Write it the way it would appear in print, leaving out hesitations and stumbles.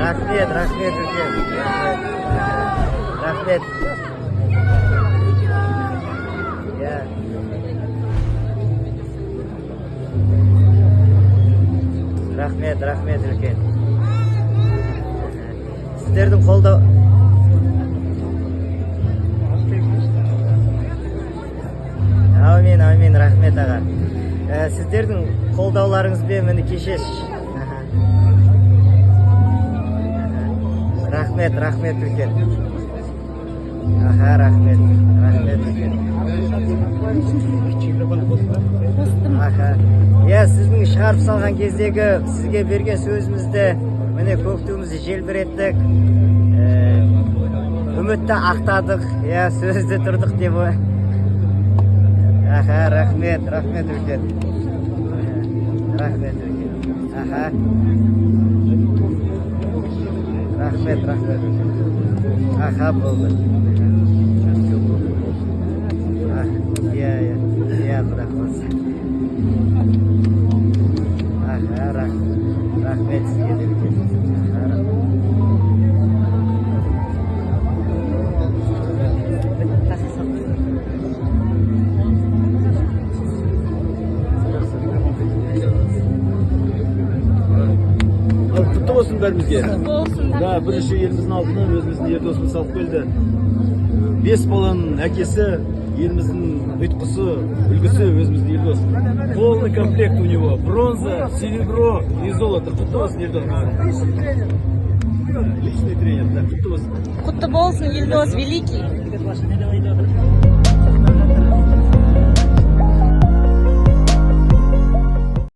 рахмет үлкен. Рахмет. Иә. Рахмет үлкен. Сіздердің қолдау. Амин, рахмет аға. Сіздердің қолдауларыңызбен мені кешеш. Рахмет үлкен. Рахмет үлкен. Иә, сіздің шығарып салған кездегі сізге берген сөзімізді міне көк туымызды желбіреттік. Үмітті ақтадық. Иә, сөзді тұрдық деп. Рахмет үлкен. Рахмет болды. Иә, құда қаласа. Рахмет сізге де үлкен. Құтты болсын бәрімізге. Болсын. Да, бірінші еліміздің алдына өзіміздің ердосымыз салып келді. 5 баланың әкесі, еліміздің ұйытқысы, үлгісі өзіміздің ердос. Полный комплект у него. Бронза, серебро и золото. Құтты болсын ердос. Личный тренер, да, құтты болсын. Құтты болсын, Елдос великий.